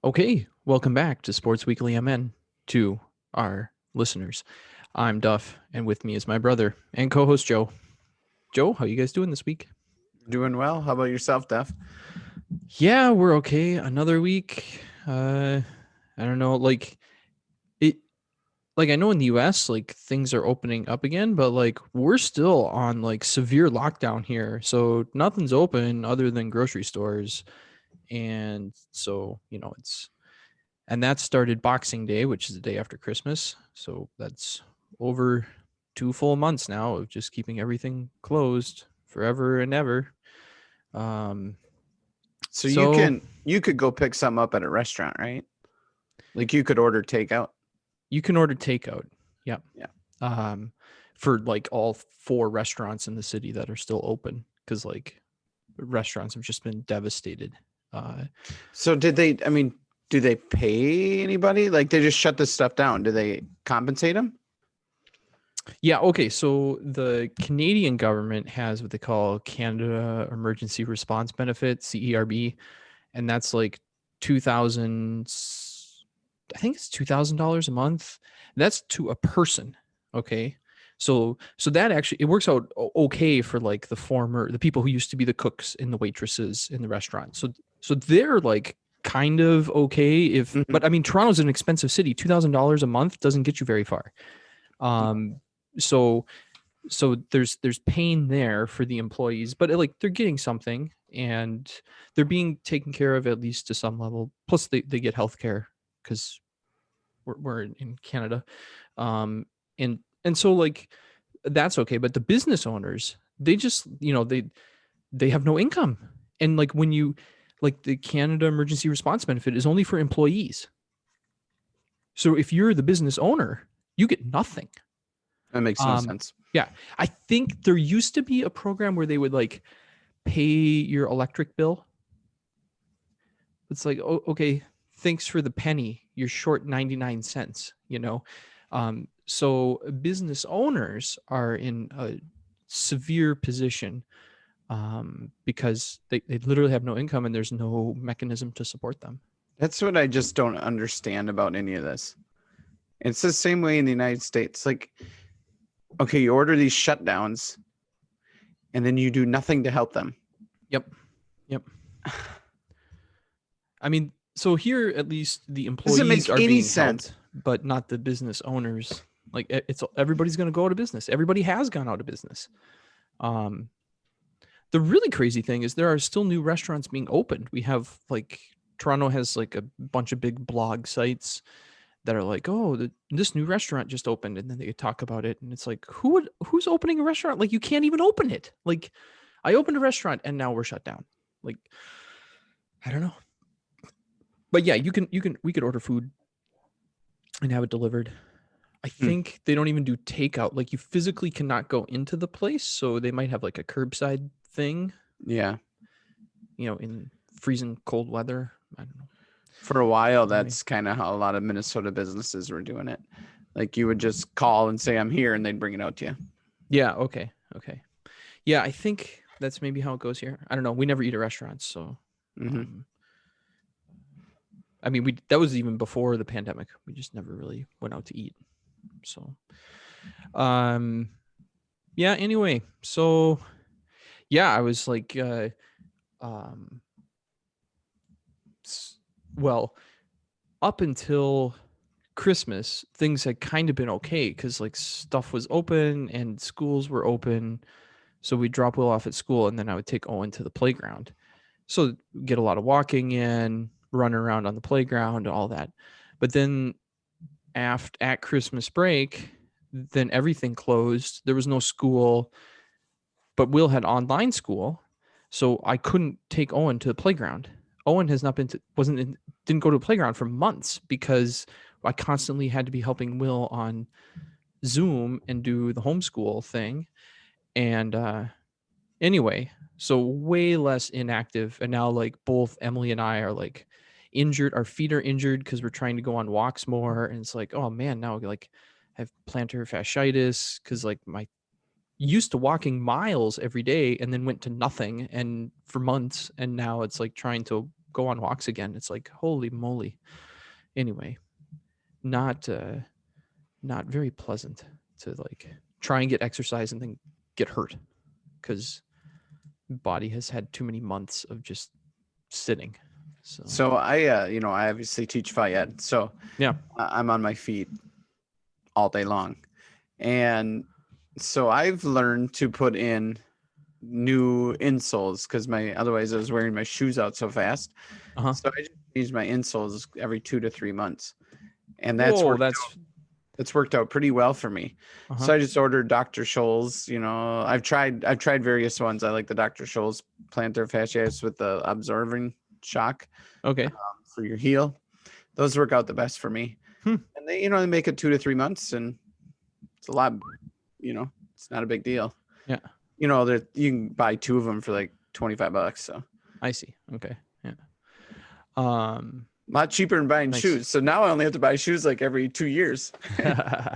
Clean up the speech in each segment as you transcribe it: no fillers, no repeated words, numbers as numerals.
Okay, welcome back to Sports Weekly MN to our listeners. I'm Duff, and with me is my brother and co-host Joe. Joe, how you guys doing this week? Doing well. How about yourself, Duff? Yeah, we're okay. Another week. I don't know, it like I know in the US like things are opening up again, but like we're still on like severe lockdown here. So nothing's open other than grocery stores. And so, and that started Boxing Day, which is the day after Christmas. So that's over 2 full months now of just keeping everything closed forever and ever. Um, So you so can you could go pick something up at a restaurant, right? Like you could order takeout. you can order takeout. Yep. Yeah. Um, for like all four restaurants in the city that are still open because like restaurants have just been devastated. Uh, So do they pay anybody? Like they just shut this stuff down. Do they compensate them? Yeah, okay. So the Canadian government has what they call Canada Emergency Response Benefit, CERB, and that's like 2000 I think it's $2,000 a month. That's to a person, okay? So that actually it works out okay for like the people who used to be the cooks and the waitresses in the restaurant. So they're like kind of okay if Mhm. but I mean Toronto's an expensive city. $2,000 a month doesn't get you very far. Um so there's pain there for the employees, but like they're getting something and they're being taken care of at least to some level. Plus they get health care because we're in Canada. Um and so like that's okay. But the business owners, they just they have no income. And like when you like the Canada Emergency Response Benefit is only for employees. So if you're the business owner, you get nothing. That makes no Um, sense. yeah, I think there used to be a program where they would like pay your electric bill. It's like, oh, okay, thanks for the penny. You're short 99 cents, you know? So business owners are in a severe position because they literally have no income and there's no mechanism to support them. That's what I just don't understand about any of this. It's the same way in the United States. Like, okay, you order these shutdowns and then you do nothing to help them. Yep. Yep. I mean, so here at least the Doesn't employees make are any being sense. helped, but not the business owners. Like it's everybody's going to go out of business. Everybody has gone out of business. Um, the really crazy thing is there are still new restaurants being opened. We have like Toronto has like a bunch of big blog sites that are like, oh, this new restaurant just opened, and then they talk about it, and it's like, who's opening a restaurant? Like you can't even open it. Like I opened a restaurant and now we're shut down. Like I don't know. But yeah, we could order food and have it delivered. I Hmm. think they don't even do takeout. Like you physically cannot go into the place, so they might have like a curbside thing, Yeah. in freezing cold weather. I don't know. For a while, Anyway, that's kind of how a lot of Minnesota businesses were doing it. Like you would just call and say, I'm here, and they'd bring it out to you. yeah, okay, okay, yeah. I think that's maybe how it goes here. I don't know. We never eat at restaurants, so Hmm. um, I mean, we that was even before the pandemic. We just never really went out to eat. So, um, yeah. Anyway, so yeah, I was like, um, well, up until Christmas, things had kind of been okay because like stuff was open and schools were open. So we'd drop Will off at school and then I would take Owen to the playground. So get a lot of walking in, run around on the playground, all that. But then at Christmas break, then everything closed. There was no school, but Will had online school. So I couldn't take Owen to the playground. Owen has not been to, wasn't in, didn't go to a playground for months because I constantly had to be helping Will on Zoom and do the homeschool thing. And anyway, so way less inactive. And now like both Emily and I are like injured. Our feet are injured because we're trying to go on walks more. And it's like, oh man, now like I have plantar fasciitis because like my used to walking miles every day and then went to nothing and for months and now it's like trying to go on walks again. It's like, holy moly. Anyway, not not very pleasant to like try and get exercise and then get hurt because body has had too many months of just sitting. So I, I obviously teach phy ed, so yeah. I'm on my feet all day long, and so I've learned to put in new insoles because otherwise I was wearing my shoes out so fast. Uh-huh. So I just change my insoles every 2 to 3 months, and Whoa, that's that's worked out pretty well for me. uh-huh. So I just ordered Dr. Scholl's. I've tried various ones. I like the Dr. Scholl's plantar fasciitis with the absorbing shock Okay. for your heel. Those work out the best for me. Hmm. And they make it 2 to 3 months, and it's a lot. It's not a big deal. Yeah. You can buy 2 of them for like $25. So I see. Okay. Yeah. a lot cheaper than buying Nice. shoes. So now I only have to buy shoes like every 2 years,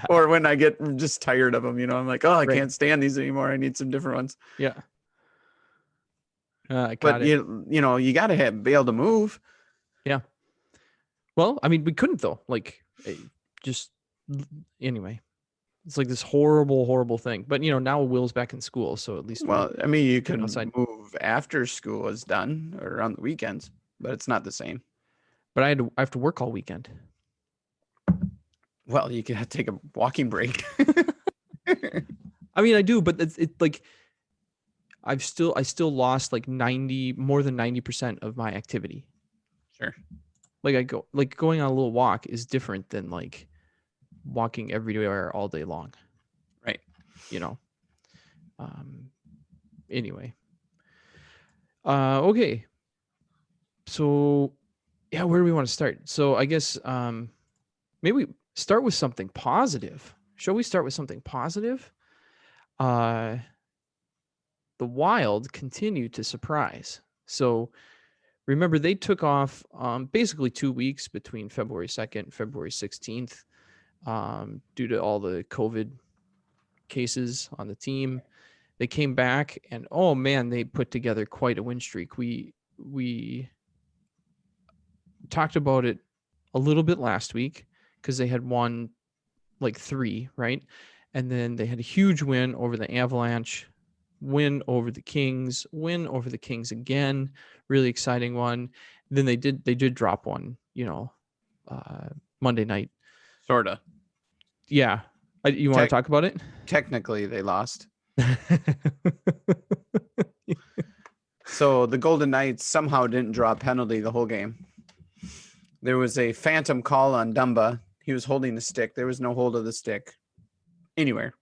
or when I get just tired of them. I'm like, oh, I Right. can't stand these anymore. I need some different ones. Yeah. Got But it. you got to be able to move. Yeah. Well, I mean, we couldn't though. Like, just anyway, it's like this horrible, horrible thing. But now Will's back in school, so at least Well, I mean, you can outside. move after school is done or on the weekends, but it's not the same. But I have to work all weekend. Well, you can take a walking break. I mean, I do, but it's like I still lost like more than 90% of my activity. Sure. Like going on a little walk is different than like walking everywhere all day long. Right. Anyway. Okay. So yeah, where do we want to start? So I guess maybe we start with something positive. Shall we start with something positive? The Wild continue to surprise. So remember, they took off basically 2 weeks between February 2nd and February 16th due to all the COVID cases on the team. They came back and, oh man, they put together quite a win streak. We talked about it a little bit last week because they had won like 3, right? And then they had a huge win over the Avalanche, win over the Kings, win over the Kings again, really exciting one. Then they did drop one, Monday night. Sorta. Yeah. You want to talk about it? Technically, they lost. So the Golden Knights somehow didn't draw a penalty the whole game. There was a phantom call on Dumba. He was holding the stick. There was no hold of the stick anywhere.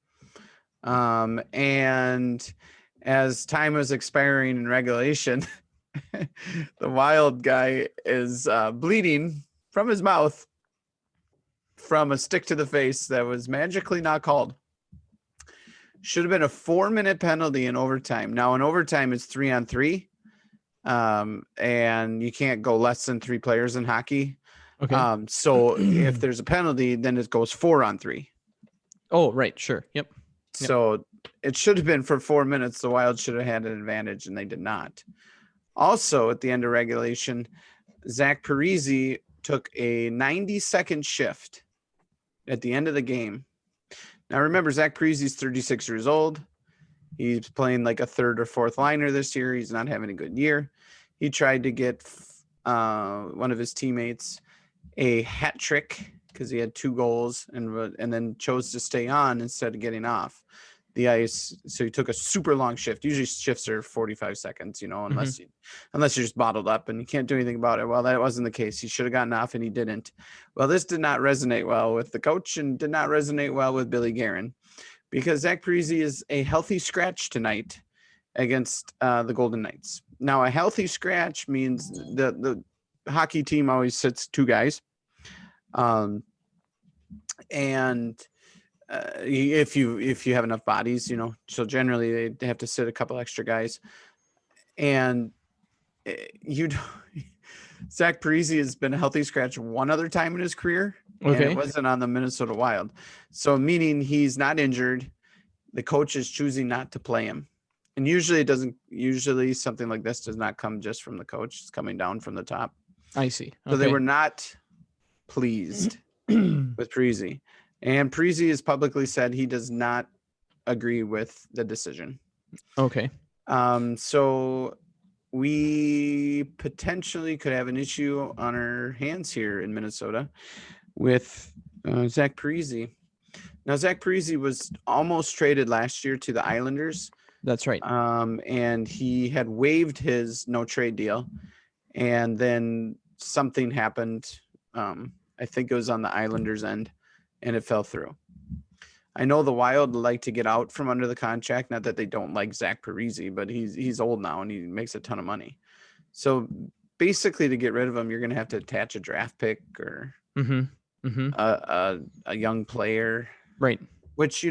And as time was expiring in regulation, the Wild guy is bleeding from his mouth from a stick to the face that was magically not called. Should have been a 4-minute penalty in overtime. Now in overtime it's 3-on-3, and you can't go less than 3 players in hockey. Okay. So if there's a penalty, then it goes 4-on-3. Oh, right. Sure. Yep. So it should have been for 4 minutes. The Wild should have had an advantage, and they did not. Also, at the end of regulation, Zach Parise took a 90-second shift at the end of the game. Now, remember, Zach Parise is 36 years old. He's playing like a 3rd or 4th liner this year. He's not having a good year. He tried to get one of his teammates a hat trick because he had 2 goals and then chose to stay on instead of getting off the ice. So he took a super long shift. Usually shifts are 45 seconds, unless you're just bottled up and you can't do anything about it. Well, that wasn't the case. He should have gotten off and he didn't. Well, this did not resonate well with the coach and did not resonate well with Billy Guerin because Zach Parise is a healthy scratch tonight against the Golden Knights. Now, a healthy scratch means the hockey team always sits 2 guys. And if you have enough bodies, so generally they have to sit a couple extra guys. And Zach Parise has been a healthy scratch one other time in his career, and it wasn't on the Minnesota Wild. So meaning he's not injured. The coach is choosing not to play him. And usually it doesn't. Usually something like this does not come just from the coach. It's coming down from the top. I see. So they Okay. were not pleased with Parisi, and Parisi has publicly said he does not agree with the decision. Okay. So we potentially could have an issue on our hands here in Minnesota with Zach Parisi. Now, Zach Parisi was almost traded last year to the Islanders, That's right. and he had waived his no trade deal, and then something happened. I think it was on the Islanders' end, and it fell through. I know the Wild like to get out from under the contract. Not that they don't like Zach Parisi, but he's old now and he makes a ton of money. So basically, to get rid of him, you're going to have to attach a draft pick or a young player, Right. which,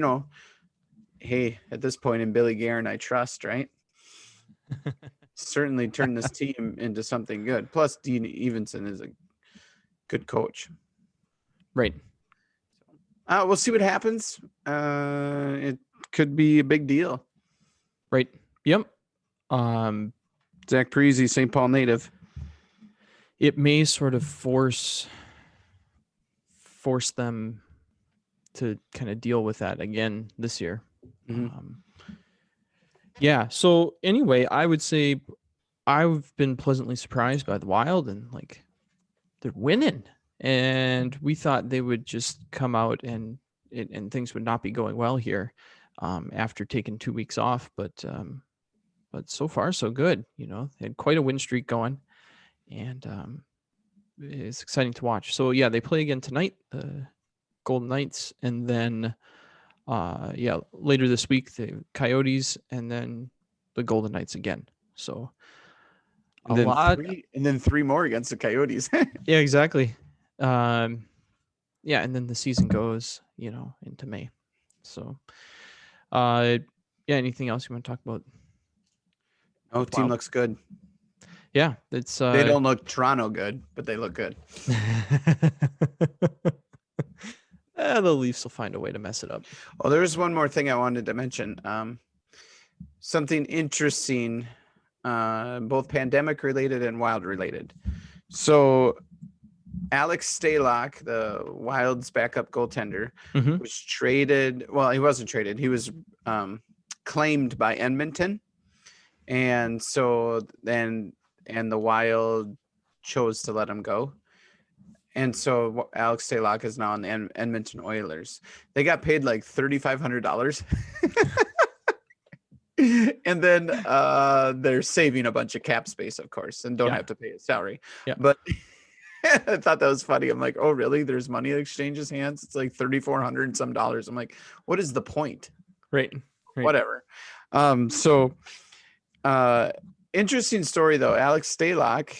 hey, at this point in Billy Guerin, I trust, right? Certainly turn this team into something good. Plus, Dean Evenson is a good coach. Right. We'll see what happens. It could be a big deal. Right. Yep. Zach Parisi, St. Paul native. It may sort of force them to kind of deal with that again this year. Yeah. So anyway, I would say I've been pleasantly surprised by the Wild, and like they're winning. And we thought they would just come out and things would not be going well here after taking 2 weeks off. But so far so good. They had quite a win streak going, and it's exciting to watch. So yeah, they play again tonight, the Golden Knights, and then later this week the Coyotes, and then the Golden Knights again. So and then three more against the Coyotes. Yeah, exactly. And then the season goes, into May. So, anything else you want to talk about? Oh, team looks good. Yeah, it's they don't look Toronto good, but they look good. The Leafs will find a way to mess it up. Oh, there was one more thing I wanted to mention. Something interesting, both pandemic related and Wild related. So Alex Stalock, the Wild's backup goaltender, was traded. Well, he wasn't traded. He was claimed by Edmonton. And so then, the Wild chose to let him go. And so Alex Stalock is now on the Edmonton Oilers. They got paid like $3,500. And then they're saving a bunch of cap space, of course, and don't have to pay his salary. Yeah. But I thought that was funny. I'm like, oh, really? There's money that exchanges hands. It's like $3,400 and some dollars. I'm like, what is the point? Right. Whatever. Interesting story, though. Alex Stalock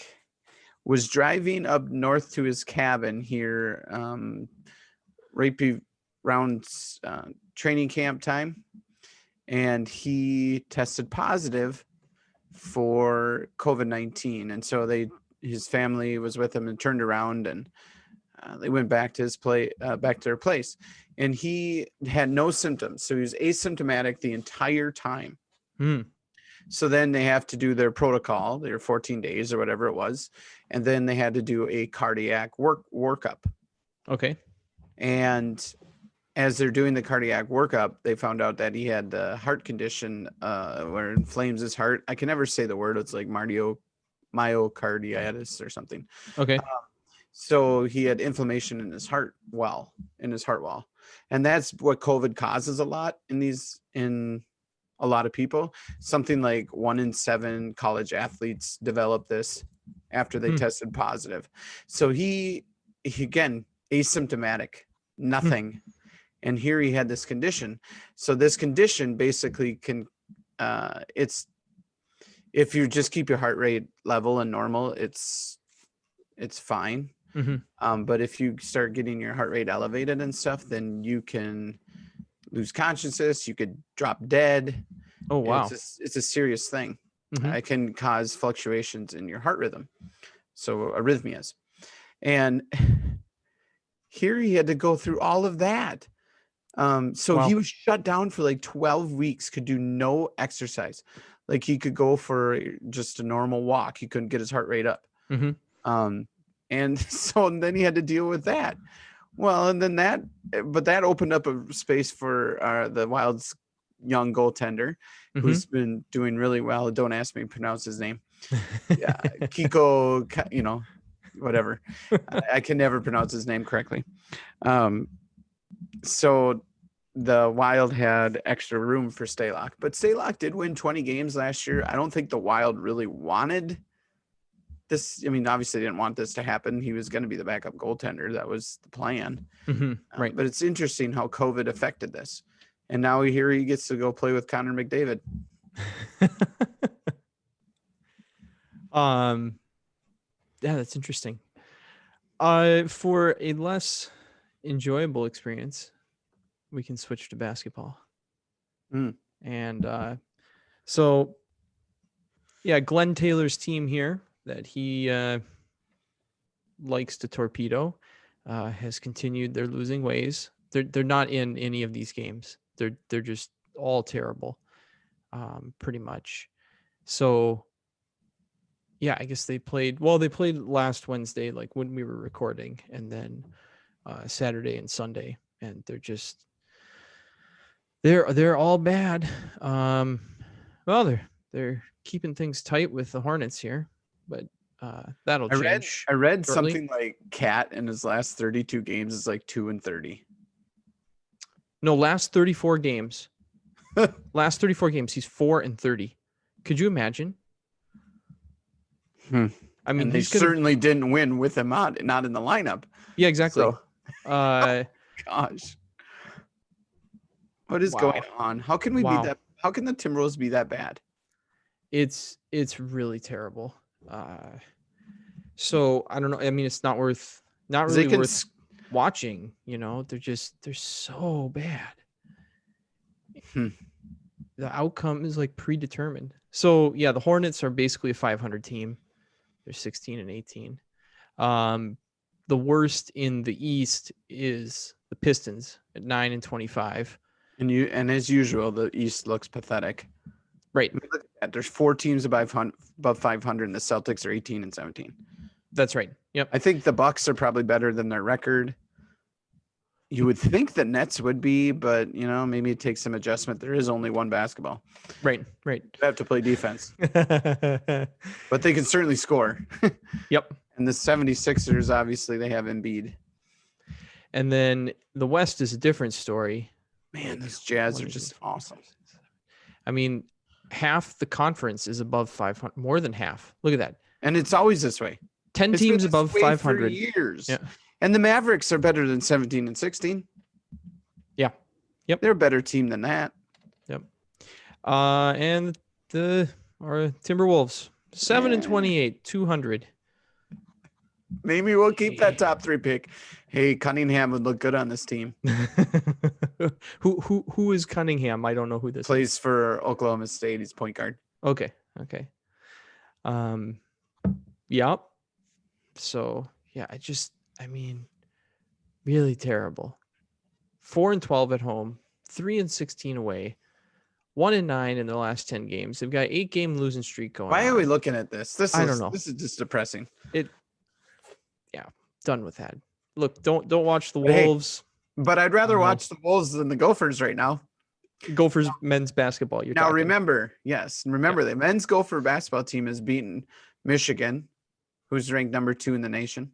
was driving up north to his cabin here right around training camp time, and he tested positive for COVID-19. And so his family was with him and turned around, and they went back to back to their place, and he had no symptoms. So he was asymptomatic the entire time. So then they have to do their protocol, their 14 days or whatever it was. And then they had to do a cardiac workup. Okay. And as they're doing the cardiac workup, they found out that he had the heart condition where it inflames his heart. I can never say the word. It's like myocarditis or something. Okay. So he had inflammation in his heart wall. And that's what COVID causes a lot in a lot of people. Something like 1 in 7 college athletes develop this after they tested positive. So he again, asymptomatic, nothing. And here he had this condition. So this condition basically can, it's, if you just keep your heart rate level and normal, it's fine. But if you start getting your heart rate elevated and stuff, then you can lose consciousness. You could drop dead. Oh, wow. It's a serious thing. It can cause fluctuations in your heart rhythm. So arrhythmias. And here he had to go through all of that So he was shut down for like 12 weeks, could do no exercise. Like he could go for just a normal walk. He couldn't get his heart rate up. Mm-hmm. And so then he had to deal with that. Well, and then that opened up a space for the Wild's young goaltender, who's been doing really well. Don't ask me to pronounce his name. Yeah, Kiko, whatever. I can never pronounce his name correctly. So the Wild had extra room for Stalock, but Stalock did win 20 games last year. I don't think the Wild really wanted this. I mean, obviously they didn't want this to happen. He was going to be the backup goaltender. That was the plan. Right. But it's interesting how COVID affected this. And now here he gets to go play with Connor McDavid. Yeah, that's interesting. For a less enjoyable experience, we can switch to basketball. And so, yeah, Glenn Taylor's team here that he likes to torpedo has continued their losing ways. They're not in any of these games. They're just all terrible, pretty much. So, yeah, I guess they played last Wednesday, like when we were recording, and then Saturday and Sunday, and they're all bad. Well, they're keeping things tight with the Hornets here, but that'll change. I read shortly. something like Cat in his last 32 games is like 2-30. No, last 34 games. Last 34 games, he's 4-30. Could you imagine? I mean, they certainly didn't win with him not in the lineup. Yeah, exactly. So, gosh, what is going on? How can we be that? How can the Timberwolves be that bad? It's really terrible. So I don't know. I mean, it's not really worth watching. They're so bad. The outcome is like predetermined. So yeah, the Hornets are basically a 500 team. They're 16-18. The worst in the East is the Pistons at 9-25. And as usual, the East looks pathetic. Right. I mean, look at that. There's 4 teams above 500, and the Celtics are 18-17. That's right. Yep. I think the Bucks are probably better than their record. You would think the Nets would be, but maybe it takes some adjustment. There is only one basketball. Right. They have to play defense. But they can certainly score. Yep. And the 76ers, obviously, they have Embiid. And then the West is a different story. Man, those Jazz are just awesome. I mean, half the conference is above 500, more than half. Look at that. And it's always this way. 10 teams above 500. For years. Yeah. And the Mavericks are better than 17-16. Yeah. Yep. They're a better team than that. Yep. And our Timberwolves, 7-28, 200. Maybe we'll keep that top 3 pick. Hey, Cunningham would look good on this team. Who is Cunningham? I don't know who this plays for Oklahoma State. He's point guard. Okay. Yep. So yeah, really terrible. 4-12 at home, 3-16 away, 1-9 in the last 10 games. They've got 8-game losing streak going. Why are we looking at this? I don't know. This is just depressing. Done with that. Look, don't watch the Wolves. But I'd rather watch the Wolves than the Gophers right now. Gophers men's basketball. Remember, the men's Gopher basketball team has beaten Michigan, who's ranked number 2 in the nation,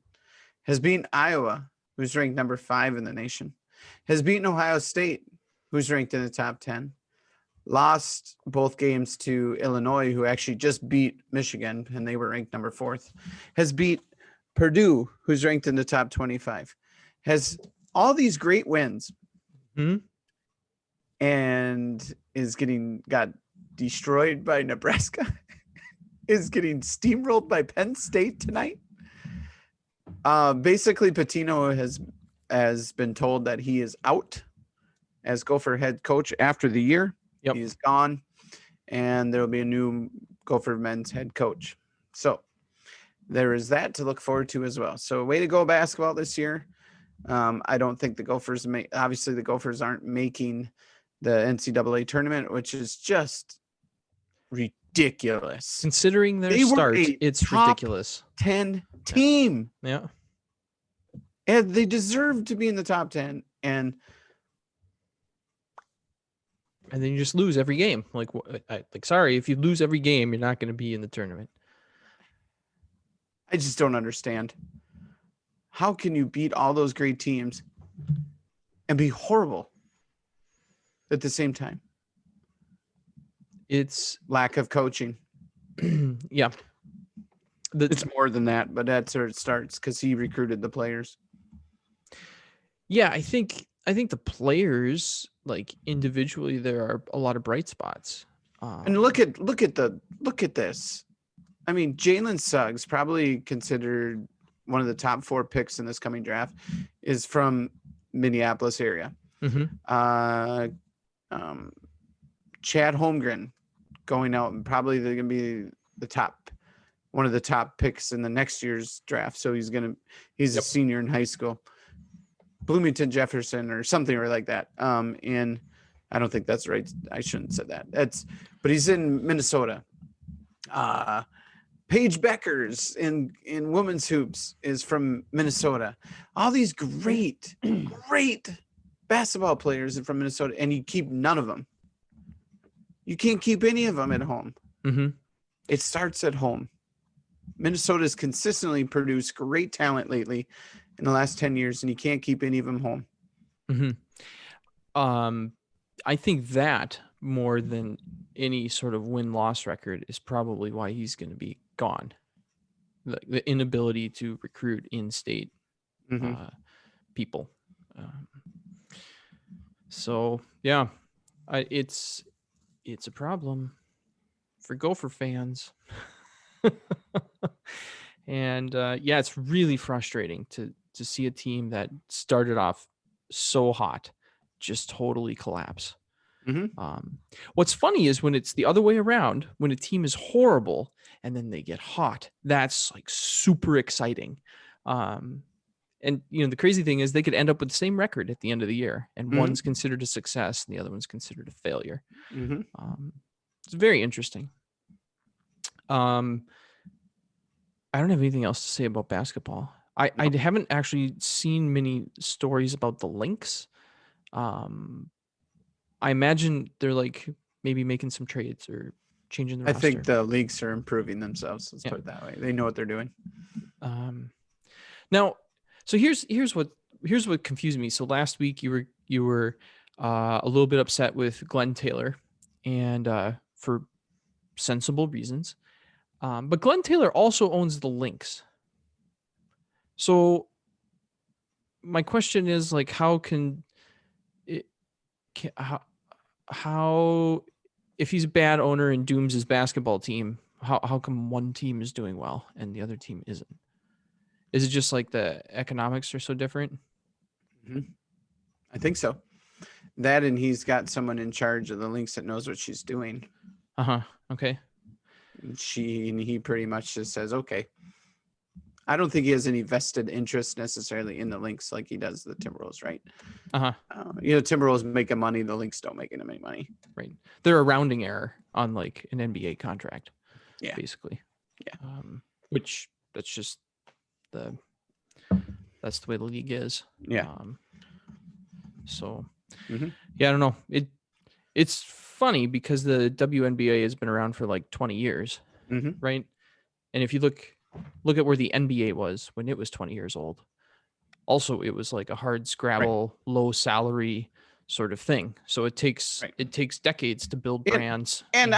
has beaten Iowa, who's ranked number 5 in the nation, has beaten Ohio State, who's ranked in the top 10, lost both games to Illinois, who actually just beat Michigan, and they were ranked number 4th, has beat Purdue, who's ranked in the top 25, has all these great wins, and got destroyed by Nebraska, is getting steamrolled by Penn State tonight. Basically, Pitino has been told that he is out as Gopher head coach after the year. Yep. He is gone, and there will be a new Gopher men's head coach. So there is that to look forward to as well. So way to go basketball this year. I don't think the Gophers obviously the Gophers aren't making the NCAA tournament, which is just ridiculous. Considering their They were start, a it's top ridiculous. 10 team. Yeah. And they deserve to be in the top 10. And then you just lose every game. Like, sorry, if you lose every game, you're not going to be in the tournament. I just don't understand. How can you beat all those great teams and be horrible at the same time? It's lack of coaching. Yeah. It's more than that, but that's where it starts because he recruited the players. Yeah, I think the players, like individually, there are a lot of bright spots. And look at this. I mean, Jalen Suggs, probably considered one of the top 4 picks in this coming draft, is from Minneapolis area. Mm-hmm. Chad Holmgren going out, and probably they're going to be one of the top picks in the next year's draft. So he's a senior in high school. Bloomington Jefferson or something like that. And I don't think that's right. I shouldn't have said that. But he's in Minnesota. Paige Beckers in women's hoops is from Minnesota. All these great basketball players are from Minnesota, and you keep none of them. You can't keep any of them at home. Mm-hmm. It starts at home. Minnesota's consistently produced great talent lately in the last 10 years, and you can't keep any of them home. Mm-hmm. I think that more than any sort of win-loss record is probably why he's going to be gone. The inability to recruit in-state people. So yeah, it's a problem for Gopher fans. And yeah, it's really frustrating to see a team that started off so hot just totally collapse. What's funny is when it's the other way around, when a team is horrible and then they get hot, that's like super exciting. And the crazy thing is they could end up with the same record at the end of the year, and one's considered a success and the other one's considered a failure. It's very interesting. I don't have anything else to say about basketball. I haven't actually seen many stories about the Lynx. I imagine they're like maybe making some trades or changing the roster. I think the leagues are improving themselves. Let's put it that way. They know what they're doing. Now, so here's what confused me. So last week you were a little bit upset with Glenn Taylor, and for sensible reasons. But Glenn Taylor also owns the Lynx. So my question is, like, how if he's a bad owner and dooms his basketball team, how come one team is doing well and the other team isn't? Is it just like the economics are so different? I think so. That, and he's got someone in charge of the Lynx that knows what she's doing. Okay. He pretty much just says, okay. I don't think he has any vested interest necessarily in the Lynx like he does the Timberwolves, right? Timberwolves making money, the Lynx don't make any money. Right. They're a rounding error on like an NBA contract. Yeah. Basically. Yeah. Which that's the way the league is. Yeah. Yeah, I don't know. It's funny because the WNBA has been around for like 20 years, right? And if you look at where the NBA was when it was 20 years old, also it was like a hard scrabble, low salary sort of thing. So it takes decades to build brands. And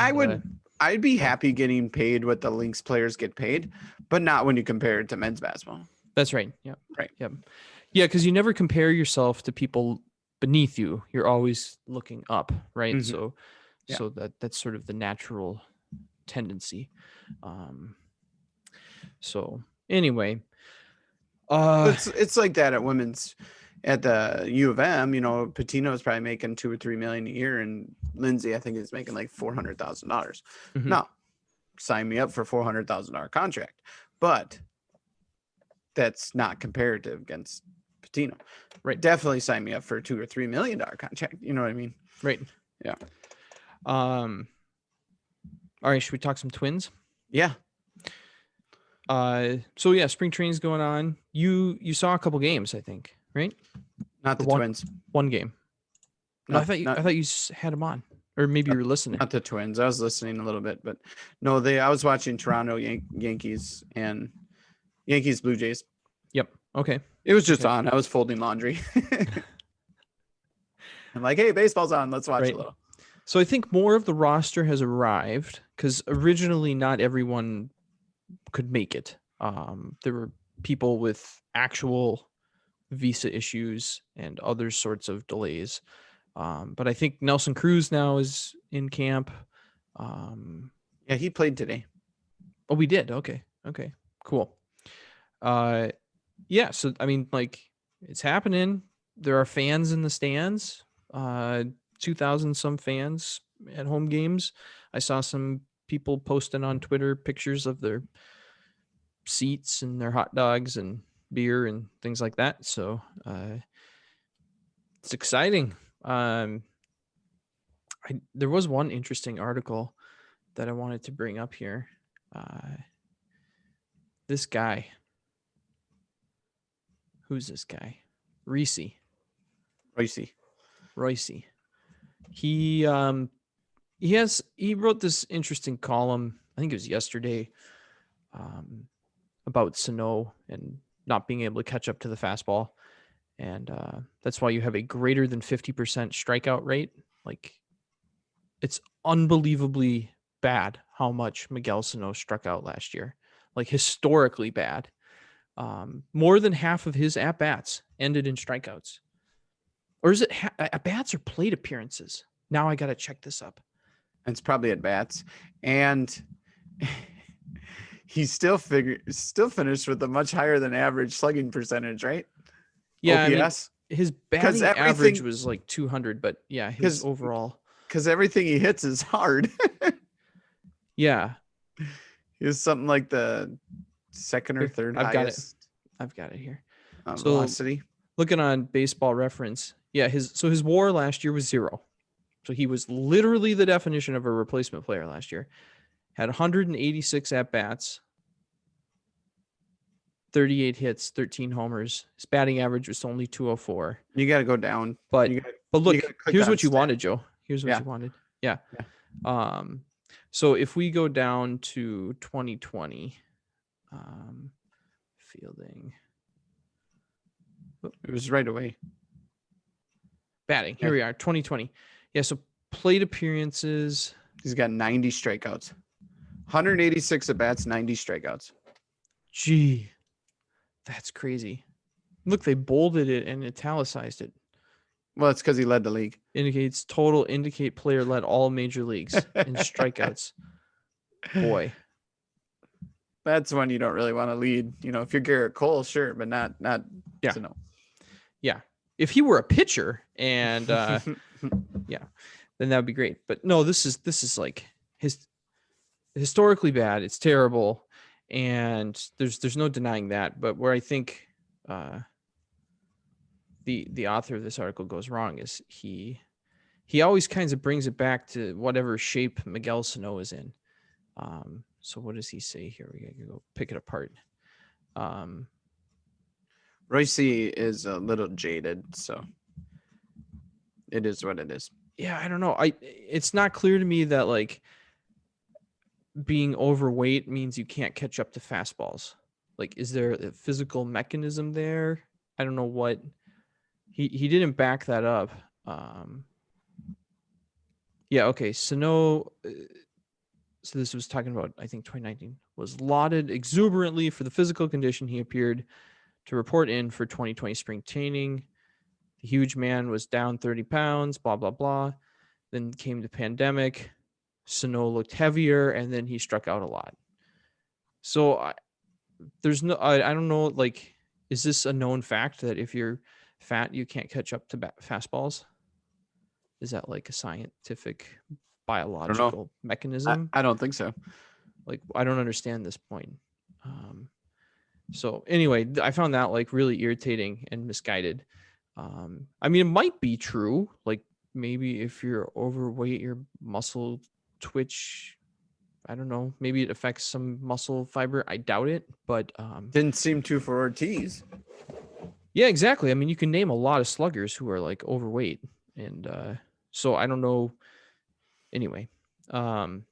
I'd be happy getting paid what the Lynx players get paid, but not when you compare it to men's basketball. That's right. Yeah. Right. Yep. Yeah, because you never compare yourself to people beneath you. You're always looking up, right? So that's sort of the natural tendency. So anyway, it's like that at women's at the U of M. Patino is probably making $2 or $3 million a year, and Lindsay, I think, is making like $400,000. Now, sign me up for $400,000 contract, but that's not comparative against Patino. Right. Definitely sign me up for a $2 or $3 million contract. You know what I mean? Right. Yeah. All right. Should we talk some Twins? Yeah. So yeah, spring training's going on. You saw a couple games, I think, right? Not Or the Twins. one game. No, Not, I thought you had them on, or maybe you were listening. not the Twins. I was listening a little bit, but no, I was watching Toronto Yankees and Yankees Blue Jays. Yep. Okay. It was just Okay. on. I was folding laundry. I'm like, hey, baseball's on. Let's watch Right. a little. So I think more of the roster has arrived because originally not everyone could make it. There were people with actual visa issues and other sorts of delays. But I think Nelson Cruz now is in camp. Yeah, he played today. Oh, we did. Okay. Okay. Cool. Yeah. So I mean, like, it's happening. There are fans in the stands. 2,000 some fans at home games. I saw some people posting on Twitter pictures of their seats and their hot dogs and beer and things like that. So it's exciting. There was one interesting article that I wanted to bring up here. This guy. Who's this guy? Royce. He wrote this interesting column. I think it was yesterday, about Sano and not being able to catch up to the fastball, and that's why you have a greater than 50% strikeout rate. Like, it's unbelievably bad how much Miguel Sano struck out last year. Like, historically bad. More than half of his at bats ended in strikeouts. Or is it at bats or plate appearances? Now I got to check this up. It's probably at bats, and he still finished with a much higher than average slugging percentage, right? Yeah, OPS. I mean, his batting average was like 200, but yeah, his overall. Because everything he hits is hard. Yeah. He was something like the second or third highest. I've got it here. Velocity. Looking on Baseball Reference, yeah, his WAR last year was 0. So he was literally the definition of a replacement player last year. Had 186 at bats, 38 hits, 13 homers. His batting average was only 204. You got to go down. But look, here's what you wanted, Joe. Here's what you wanted. Yeah. So if we go down to 2020, fielding. It was right away. Batting. Here we are, 2020. Yeah, so plate appearances. He's got 90 strikeouts. 186 at bats, 90 strikeouts. Gee, that's crazy. Look, they bolded it and italicized it. Well, it's because he led the league. Indicate player led all major leagues in strikeouts. Boy. That's one you don't really want to lead. You know, if you're Garrett Cole, sure, but not yeah. So no. Yeah. If he were a pitcher and yeah, then that would be great. But no, this is like historically bad. It's terrible. And there's no denying that. But where I think the author of this article goes wrong is he always kind of brings it back to whatever shape Miguel Sano is in. So what does he say here? We gotta go pick it apart. Royce is a little jaded, so it is what it is. Yeah, I don't know. It's not clear to me that like being overweight means you can't catch up to fastballs. Like, is there a physical mechanism there? I don't know what he didn't back that up. Yeah, okay. Sano, so this was talking about, I think 2019, was lauded exuberantly for the physical condition he appeared to report in for 2020 spring training. The huge man was down 30 pounds, blah, blah, blah. Then came the pandemic. Sano looked heavier, and then he struck out a lot. So I don't know, like, is this a known fact that if you're fat, you can't catch up to fastballs? Is that like a scientific biological mechanism? I don't think so. Like, I don't understand this point. So anyway, I found that like really irritating and misguided. I mean, it might be true. Like maybe if you're overweight, your muscle twitch, I don't know, maybe it affects some muscle fiber. I doubt it, but Didn't seem to for Ortiz. yeah, exactly. I mean, you can name a lot of sluggers who are like overweight, and so I don't know. Anyway, um,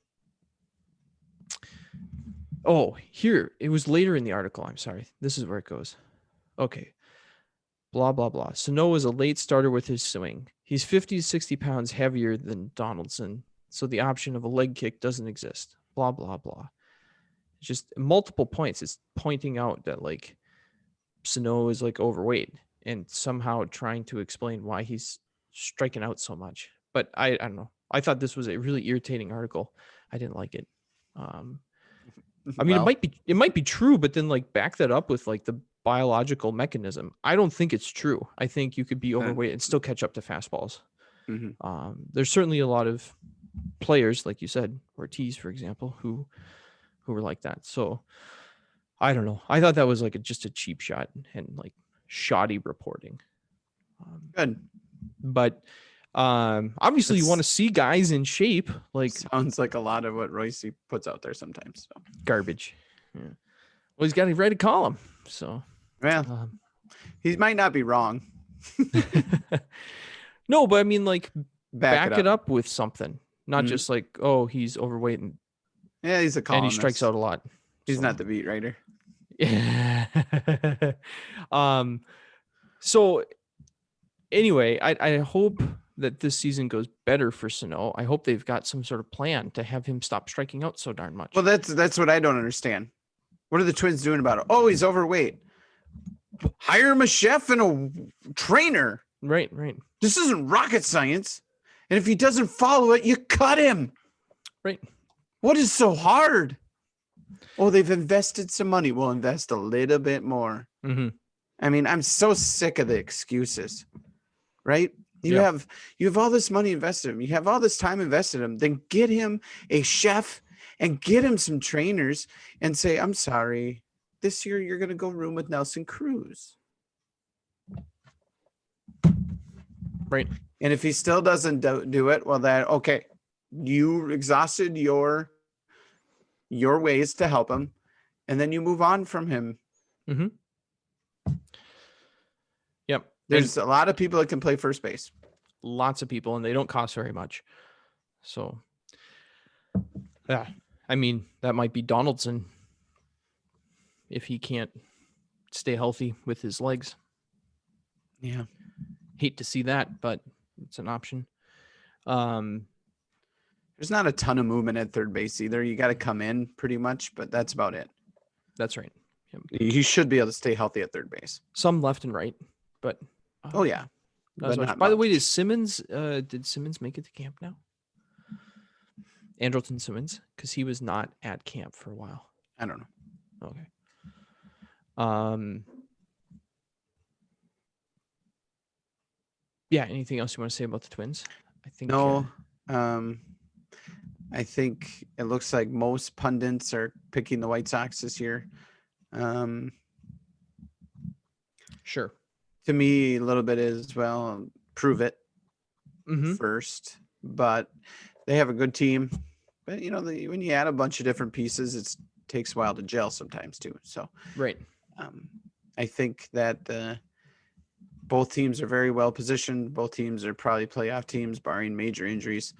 oh, here it was later in the article. I'm sorry. This is where it goes. Okay. Blah blah blah. Sano is a late starter with his swing. He's 50 to 60 pounds heavier than Donaldson, so the option of a leg kick doesn't exist. Blah blah blah. Just multiple points. It's pointing out that like Sano is like overweight and somehow trying to explain why he's striking out so much. But I don't know. I thought this was a really irritating article. I didn't like it. I mean, Well, it might be true, but then like back that up with like the biological mechanism. I don't think it's true. I think you could be overweight and still catch up to fastballs. There's certainly a lot of players, like you said, Ortiz, for example, who were like that. So I don't know. I thought that was like just a cheap shot and like shoddy reporting. good. But obviously you want to see guys in shape. Like Sounds like a lot of what Royce puts out there sometimes. So. garbage. Yeah. Well, he's got a ready column. So Well, he might not be wrong. no, but I mean, like back it up. up with something, not just like, oh, he's overweight and Yeah, he's a columnist. and he strikes out a lot. He's not the beat writer. Yeah. So anyway, I hope that this season goes better for Sano. I hope they've got some sort of plan to have him stop striking out so darn much. Well, that's what I don't understand. What are the Twins doing about it? Oh, he's overweight. Hire him a chef and a trainer. Right. This isn't rocket science. And if he doesn't follow it, you cut him. Right. What is so hard? Oh, they've invested some money. We'll invest a little bit more. Mm-hmm. I mean, I'm so sick of the excuses, right? You have all this money invested in him. You have all this time invested in him. Then get him a chef and get him some trainers and say, I'm sorry, this year you're going to go room with Nelson Cruz. Right. And if he still doesn't do it, well, then, okay, you exhausted your ways to help him, and then you move on from him. Mm-hmm. Yep. There's a lot of people that can play first base. Lots of people, and they don't cost very much. So, yeah, I mean, that might be Donaldson if he can't stay healthy with his legs. Yeah. Hate to see that, but it's an option. There's not a ton of movement at third base either. You got to come in pretty much, but that's about it. That's right. Yep. He should be able to stay healthy at third base. Some left and right, but oh yeah. Not as much. By the way, did Simmons make it to camp now? Andrelton Simmons, because he was not at camp for a while. I don't know. Okay. Yeah. Anything else you want to say about the Twins? I think no. I think it looks like most pundits are picking the White Sox this year. Sure. To me, a little bit is, well, prove it first. But they have a good team. But, you know, when you add a bunch of different pieces, it takes a while to gel sometimes, too. So, right. I think that both teams are very well positioned. Both teams are probably playoff teams, barring major injuries.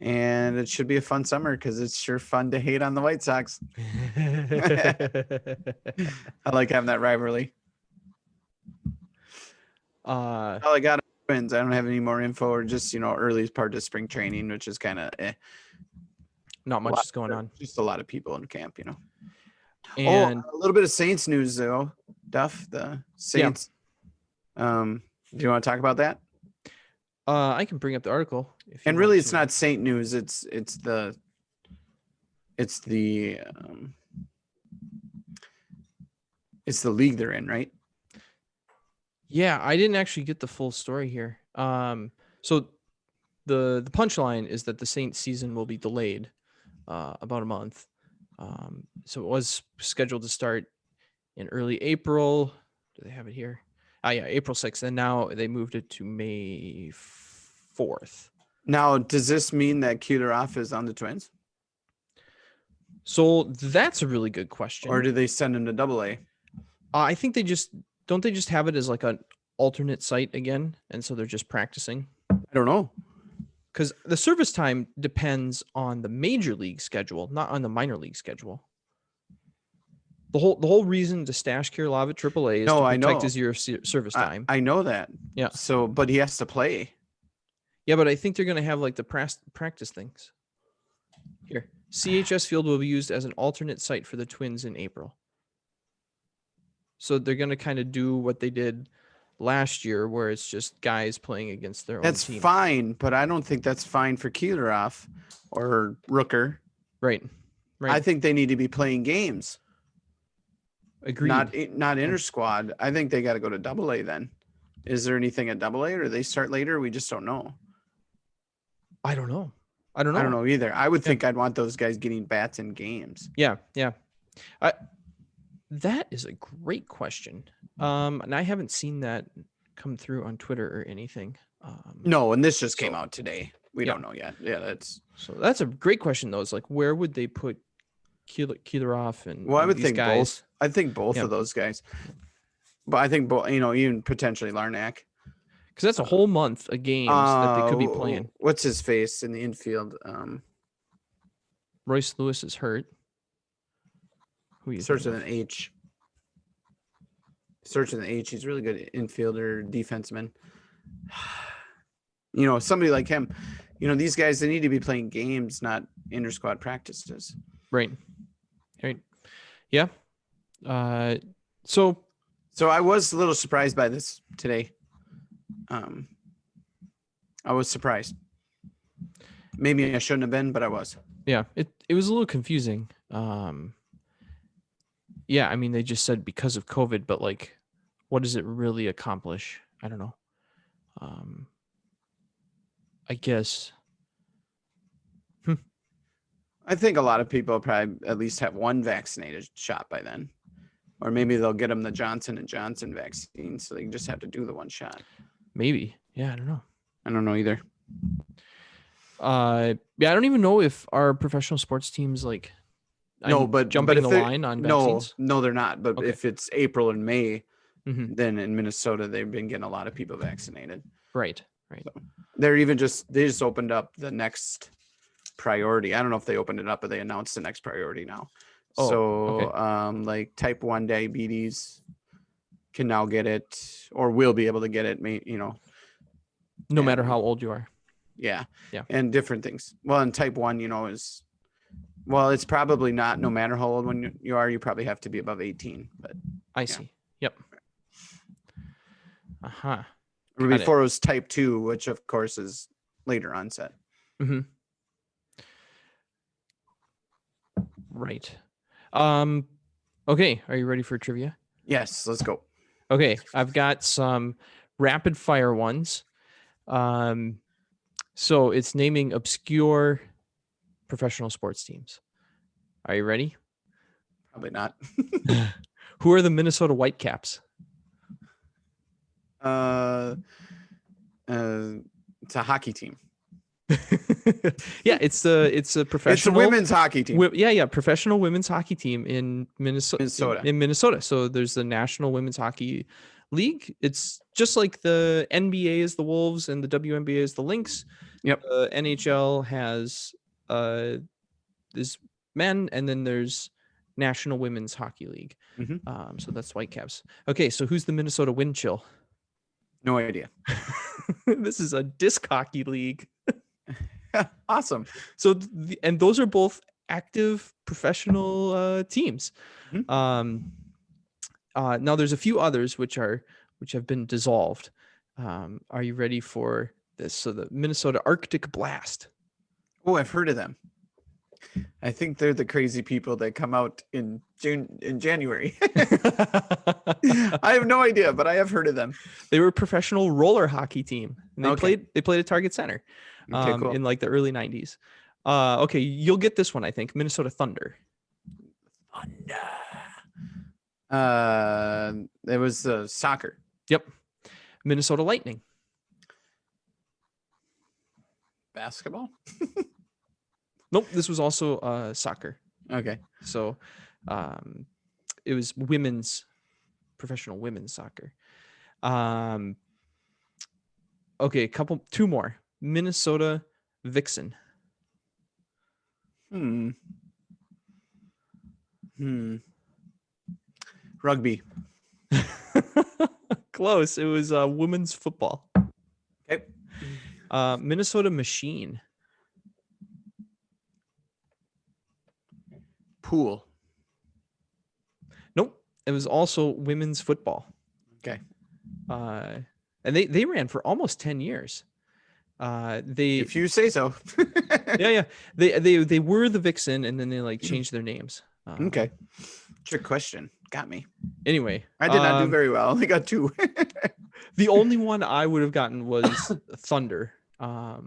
And it should be a fun summer because it's sure fun to hate on the White Sox. I like having that rivalry. All I got on Twins. I don't have any more info or just, early part of spring training, which is kind of not much is going on. Just a lot of people in camp, And a little bit of Saints news though, Duff. The Saints. Yeah. Do you want to talk about that? I can bring up the article. And really, it's not Saint news. It's the league they're in, right? Yeah, I didn't actually get the full story here. So the punchline is that the Saints season will be delayed about a month. So it was scheduled to start in early April. Do they have it here? Yeah, April 6th. And now they moved it to May 4th. Now, does this mean that Kucherov is on the Twins? So that's a really good question. Or do they send him to AA? I think they just have it as like an alternate site again, and so they're just practicing. I don't know. Because the service time depends on the major league schedule, not on the minor league schedule. The whole reason to stash Kirilov at AAA is to protect his year of service time. I know that. Yeah. So, but he has to play. Yeah, but I think they're going to have like the practice things. Here, CHS Field will be used as an alternate site for the Twins in April. So they're going to kind of do what they did last year, where it's just guys playing against their own team. That's fine, but I don't think that's fine for Kucherov or Rooker. Right. I think they need to be playing games. Agreed. Not inter squad. I think they got to go to AA then. Is there anything at AA, or do they start later? We just don't know. I don't know. I don't know either. I would think I'd want those guys getting bats in games. Yeah. That is a great question. And I haven't seen that come through on Twitter or anything. No, and this just came out today. We don't know yet. Yeah, that's a great question though. It's like, where would they put Kucherov and I would these think guys? both. I think both of those guys. But I think both, even potentially Larnack. Because that's a whole month of games that they could be playing. What's his face in the infield? Royce Lewis is hurt. Who starts with an H. Starts with an H. He's really good infielder, defenseman. Somebody like him. These guys, they need to be playing games, not inter-squad practices. Right. Yeah. So I was a little surprised by this today. I was surprised. Maybe I shouldn't have been, but I was. Yeah, it was a little confusing. Yeah, I mean, they just said because of COVID, but like, what does it really accomplish? I don't know. I guess. I think a lot of people probably at least have one vaccinated shot by then. Or maybe they'll get them the Johnson & Johnson vaccine, so they just have to do the one shot. Maybe. Yeah, I don't know. I don't know either. I don't even know if our professional sports teams jumping the line on vaccines. No, they're not. But if it's April and May, then in Minnesota they've been getting a lot of people vaccinated. Right. So they just opened up the next priority. I don't know if they opened it up, but they announced the next priority now. Like type 1 diabetes can now get it, or will be able to get it. No matter how old you are. Yeah. And different things. Well, and type 1, it's probably not, no matter how old when you are, you probably have to be above 18. But I see. Yep. Before it was type 2, which of course is later onset. Right. Okay. Are you ready for trivia? Yes, let's go. Okay. I've got some rapid fire ones. So it's naming obscure professional sports teams. Are you ready? Probably not. Who are the Minnesota Whitecaps? It's a hockey team. Yeah, it's a professional. It's a women's hockey team. Professional women's hockey team in Minnesota. In Minnesota. So there's the National Women's Hockey League. It's just like the NBA is the Wolves and the WNBA is the Lynx. Yep. NHL has this men, and then there's National Women's Hockey League. So that's Whitecaps. Okay, so who's the Minnesota Wind Chill? No idea. This is a disc hockey league. Awesome. So and those are both active professional teams. Now there's a few others which have been dissolved. Are you ready for this? So the Minnesota Arctic Blast. Oh, I've heard of them. I think they're the crazy people that come out in January. I have no idea, but I have heard of them. They were a professional roller hockey team. And they played at Target Center cool. in like the early 90s. Okay, you'll get this one, I think. Minnesota Thunder. It was soccer. Yep. Minnesota Lightning. Basketball. Nope, this was also soccer. Okay. So it was professional women's soccer. Okay, two more. Minnesota Vixen. Rugby. Close. It was women's football. Okay. Minnesota Machine. Pool. Nope. It was also women's football. Okay. And they ran for almost 10 years. If you say so. yeah. They were the Vixen, and then they like changed their names. Okay. Trick question. Got me. Anyway, I did not do very well. I only got 2. The only one I would have gotten was Thunder. So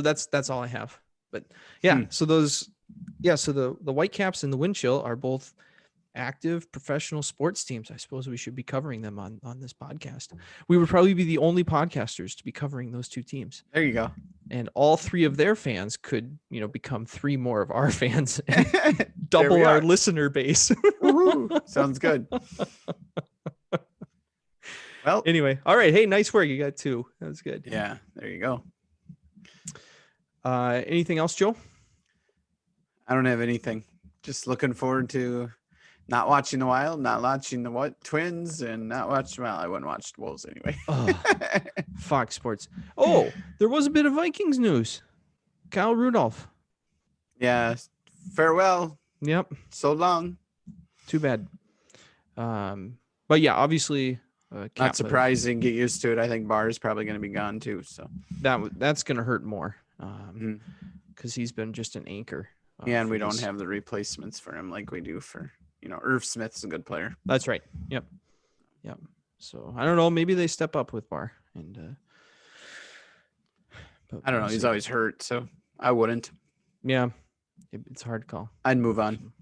that's all I have. But yeah, so the Whitecaps and the Wind Chill are both active professional sports teams. I suppose we should be covering them on this podcast. We would probably be the only podcasters to be covering those two teams. There you go. And all 3 of their fans could, become 3 more of our fans and double our listener base. Sounds good. Well, anyway, all right. Hey, nice work. You got 2. That was good. Yeah, there you go. Anything else, Joe? I don't have anything. Just looking forward to not watching the Wild, not watching the Twins, and not watching. Well, I wouldn't watch the Wolves anyway. Fox Sports. Oh, there was a bit of Vikings news. Kyle Rudolph. Yeah. Farewell. Yep. So long. Too bad. But yeah, obviously. Not surprising. Get used to it. I think Barr is probably going to be gone too. So that's going to hurt more. Because he's been just an anchor. Yeah, and we don't have the replacements for him like we do for, Irv Smith's a good player. That's right. Yep. So I don't know. Maybe they step up with Barr. And I don't know. He's always hurt, so I wouldn't. Yeah, it's a hard call. I'd move on.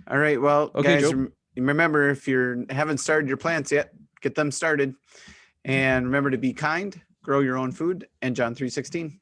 All right. Well, okay, guys, remember, if you haven't started your plants yet, get them started. And remember to be kind, grow your own food, and John 3:16.